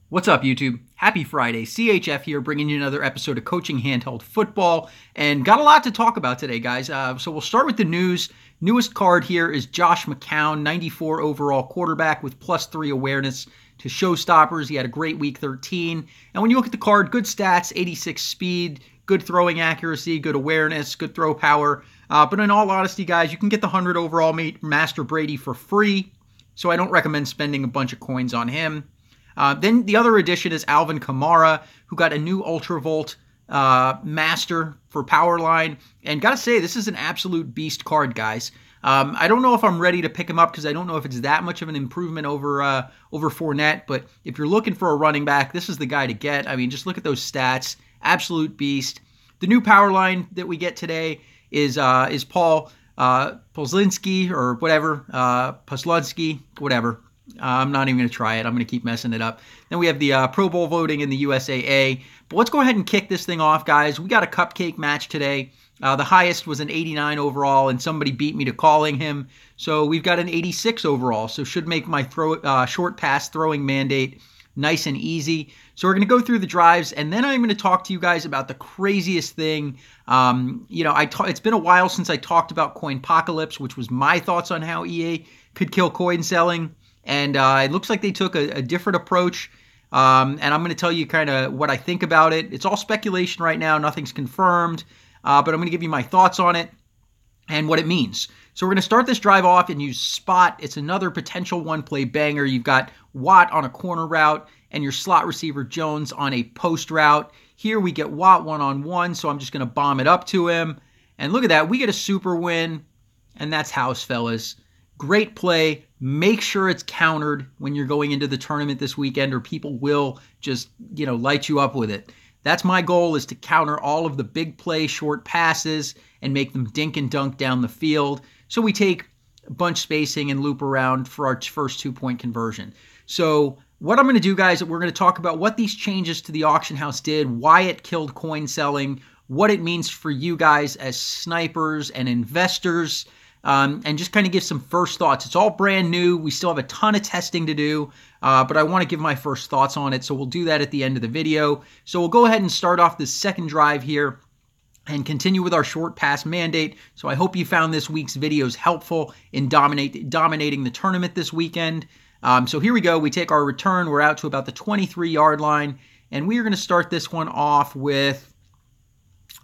What's up, YouTube? Happy Friday. CHF here, bringing you another episode of Coaching Handheld Football, and got a lot to talk about today, guys. So we'll start with the news. Newest card here is Josh McCown, 94 overall quarterback with +3 awareness to showstoppers. He had a great week 13. And when you look at the card, good stats, 86 speed, good throwing accuracy, good awareness, good throw power. But in all honesty, guys, you can get the 100 overall Master Brady for free, so I don't recommend spending a bunch of coins on him. Then the other addition is Alvin Kamara, who got a new Ultravolt Master for Powerline. And gotta say, this is an absolute beast card, guys. I don't know if I'm ready to pick him up because I don't know if it's that much of an improvement over Fournette. But if you're looking for a running back, this is the guy to get. I mean, just look at those stats. Absolute beast. The new Powerline that we get today is Paul Poslinski or whatever, Poslunsky, whatever. I'm not even going to try it. I'm going to keep messing it up. Then we have the Pro Bowl voting in the USAA. But let's go ahead and kick this thing off, guys. We got a cupcake match today. The highest was an 89 overall, and somebody beat me to calling him. So we've got an 86 overall. So should make my short pass throwing mandate nice and easy. So we're going to go through the drives, and then I'm going to talk to you guys about the craziest thing. It's been a while since I talked about Coinpocalypse, which was my thoughts on how EA could kill coin selling. And it looks like they took a different approach, and I'm going to tell you kind of what I think about it. It's all speculation right now. Nothing's confirmed, but I'm going to give you my thoughts on it and what it means. So we're going to start this drive off and use Spot. It's another potential one-play banger. You've got Watt on a corner route and your slot receiver Jones on a post route. Here we get Watt one-on-one, so I'm just going to bomb it up to him. And look at that. We get a super win, and that's house, fellas. Great play. Make sure it's countered when you're going into the tournament this weekend, or people will just, light you up with it. That's my goal, is to counter all of the big play short passes and make them dink and dunk down the field. So we take bunch spacing and loop around for our first 2-point conversion. So what I'm going to do, guys, we're going to talk about what these changes to the auction house did, why it killed coin selling, what it means for you guys as snipers and investors, and just kind of give some first thoughts. It's all brand new. We still have a ton of testing to do, but I want to give my first thoughts on it, so we'll do that at the end of the video. So we'll go ahead and start off this second drive here and continue with our short pass mandate. So I hope you found this week's videos helpful in dominating the tournament this weekend. So here we go. We take our return. We're out to about the 23-yard line, and we are going to start this one off with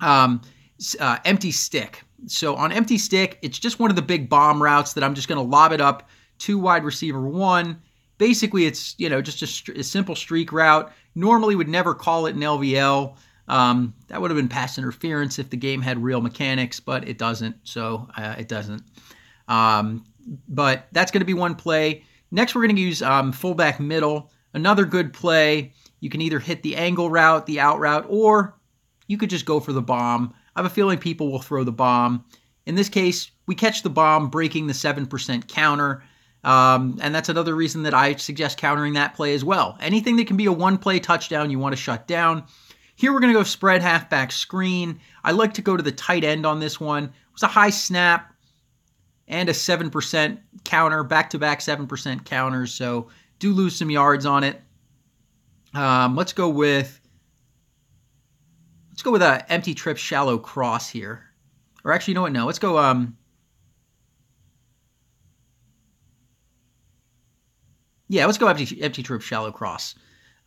empty stick. So on empty stick, it's just one of the big bomb routes that I'm just going to lob it up to wide receiver one. Basically, it's just a simple streak route. Normally would never call it an LVL. That would have been pass interference if the game had real mechanics, but it doesn't. So it doesn't. But that's going to be one play. Next, we're going to use fullback middle. Another good play. You can either hit the angle route, the out route, or you could just go for the bomb. I have a feeling people will throw the bomb. In this case, we catch the bomb, breaking the 7% counter. And that's another reason that I suggest countering that play as well. Anything that can be a one-play touchdown, you want to shut down. Here we're going to go spread halfback screen. I like to go to the tight end on this one. It was a high snap and a 7% counter, back-to-back 7% counters. So do lose some yards on it. Let's go with a empty trip shallow cross here. Or actually, you know what? No, let's go. Let's go empty trip shallow cross.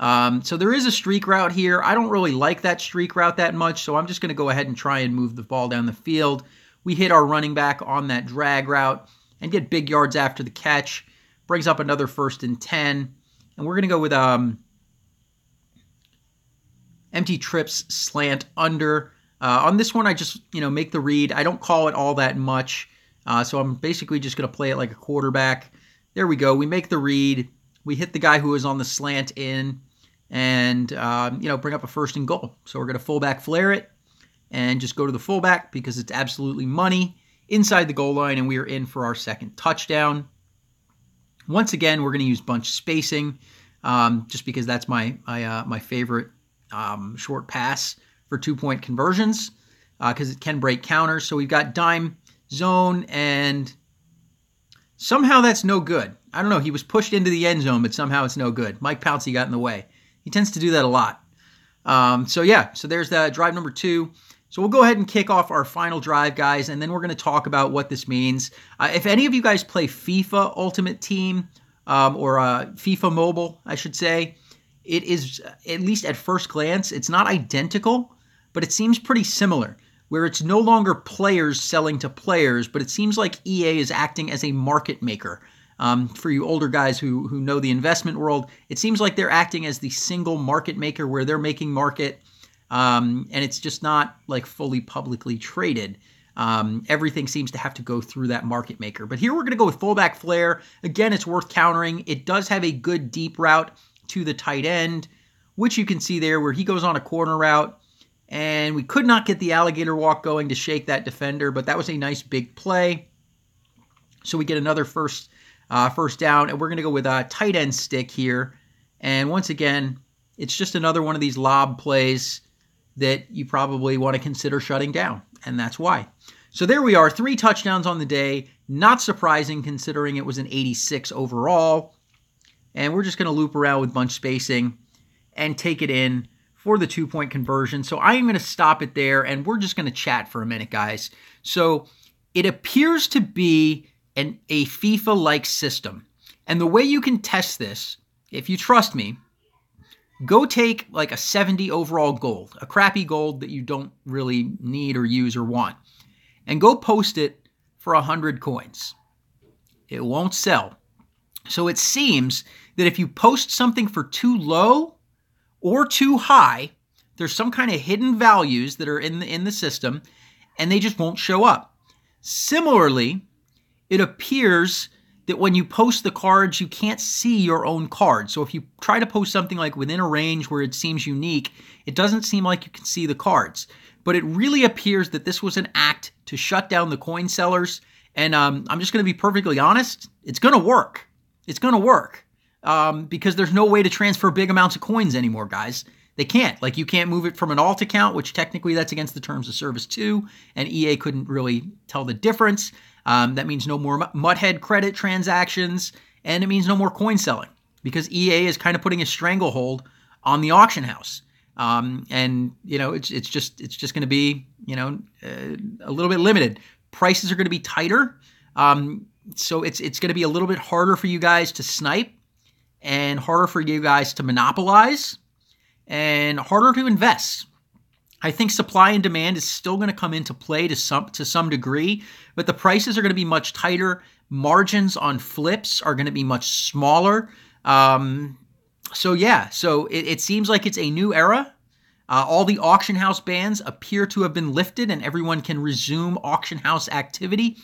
So there is a streak route here. I don't really like that streak route that much, so I'm just going to go ahead and try and move the ball down the field. We hit our running back on that drag route and get big yards after the catch. Brings up another 1st and 10. And we're going to go with empty trips slant under. On this one, I just, make the read. I don't call it all that much. So I'm basically just going to play it like a quarterback. There we go. We make the read. We hit the guy who is on the slant in and, bring up a 1st and goal. So we're going to fullback flare it and just go to the fullback because it's absolutely money inside the goal line, and we are in for our second touchdown. Once again, we're going to use bunch spacing just because that's my favorite short pass for 2-point conversions because it can break counters. So we've got dime zone, and somehow that's no good. I don't know. He was pushed into the end zone, but somehow it's no good. Mike Pouncey got in the way. He tends to do that a lot. So there's that drive number 2. So we'll go ahead and kick off our final drive, guys, and then we're going to talk about what this means. If any of you guys play FIFA Ultimate Team or FIFA Mobile, I should say, it is, at least at first glance, it's not identical, but it seems pretty similar, where it's no longer players selling to players, but it seems like EA is acting as a market maker. For you older guys who know the investment world, it seems like they're acting as the single market maker where they're making market, and it's just not like fully publicly traded. Everything seems to have to go through that market maker. But here we're going to go with fullback flare. Again, it's worth countering. It does have a good deep route to the tight end, which you can see there where he goes on a corner route. And we could not get the alligator walk going to shake that defender, but that was a nice big play. So we get another first down, and we're going to go with a tight end stick here. And once again, it's just another one of these lob plays that you probably want to consider shutting down, and that's why. So there we are, 3 touchdowns on the day. Not surprising considering it was an 86 overall. And we're just going to loop around with bunch spacing and take it in for the 2-point conversion. So I am going to stop it there, and we're just going to chat for a minute, guys. So it appears to be a FIFA-like system. And the way you can test this, if you trust me, go take like a 70 overall gold, a crappy gold that you don't really need or use or want, and go post it for 100 coins. It won't sell. So it seems that if you post something for too low or too high, there's some kind of hidden values that are in the system, and they just won't show up. Similarly, it appears that when you post the cards, you can't see your own card. So if you try to post something like within a range where it seems unique, it doesn't seem like you can see the cards. But it really appears that this was an act to shut down the coin sellers. And I'm just going to be perfectly honest, it's going to work. It's going to work. Because there's no way to transfer big amounts of coins anymore, guys. They can't. Like, you can't move it from an alt account, which technically that's against the terms of service too, and EA couldn't really tell the difference. That means no more Mudhead credit transactions, and it means no more coin selling, because EA is kind of putting a stranglehold on the auction house. And, you know, it's just going to be, you know, a little bit limited. Prices are going to be tighter, so it's going to be a little bit harder for you guys to snipe, and harder for you guys to monopolize, and harder to invest. I think supply and demand is still going to come into play to some degree, but the prices are going to be much tighter. Margins on flips are going to be much smaller. So it seems like it's a new era. All the auction house bans appear to have been lifted, and everyone can resume auction house activity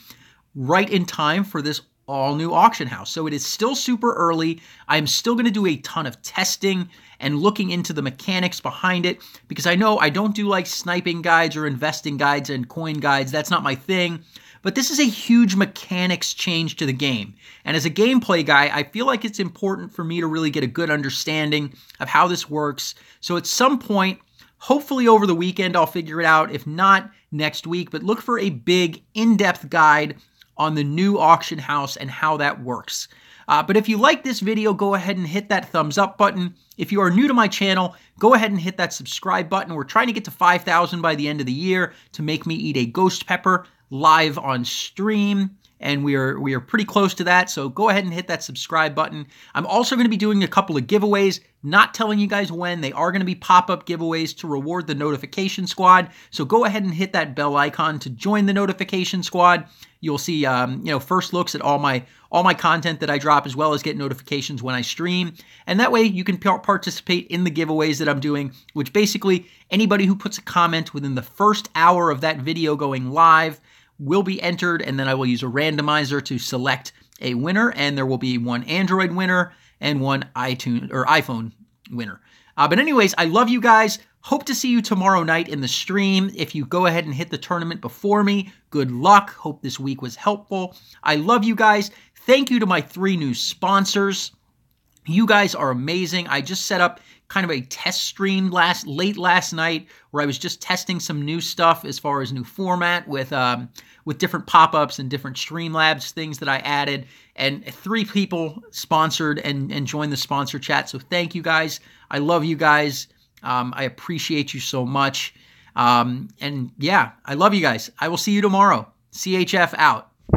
right in time for this all-new auction house. So it is still super early. I'm still going to do a ton of testing and looking into the mechanics behind it, because I know I don't do like sniping guides or investing guides and coin guides. That's not my thing. But this is a huge mechanics change to the game. And as a gameplay guy, I feel like it's important for me to really get a good understanding of how this works. So at some point, hopefully over the weekend, I'll figure it out. If not, next week. But look for a big, in-depth guide on the new auction house and how that works. But if you like this video, go ahead and hit that thumbs up button. If you are new to my channel, go ahead and hit that subscribe button. We're trying to get to 5,000 by the end of the year to make me eat a ghost pepper live on stream, and we are pretty close to that, so go ahead and hit that subscribe button. I'm also going to be doing a couple of giveaways, not telling you guys when. They are going to be pop-up giveaways to reward the notification squad, so go ahead and hit that bell icon to join the notification squad. You'll see first looks at all my content that I drop, as well as get notifications when I stream, and that way you can participate in the giveaways that I'm doing, which basically anybody who puts a comment within the first hour of that video going live will be entered, and then I will use a randomizer to select a winner, and there will be one Android winner and one iPhone winner. But anyways, I love you guys. Hope to see you tomorrow night in the stream. If you go ahead and hit the tournament before me, good luck. Hope this week was helpful. I love you guys. Thank you to my 3 new sponsors: You guys are amazing. I just set up kind of a test stream late last night where I was just testing some new stuff as far as new format with different pop-ups and different Streamlabs things that I added. And 3 people sponsored and joined the sponsor chat. So thank you guys. I love you guys. I appreciate you so much. And yeah, I love you guys. I will see you tomorrow. CHF out.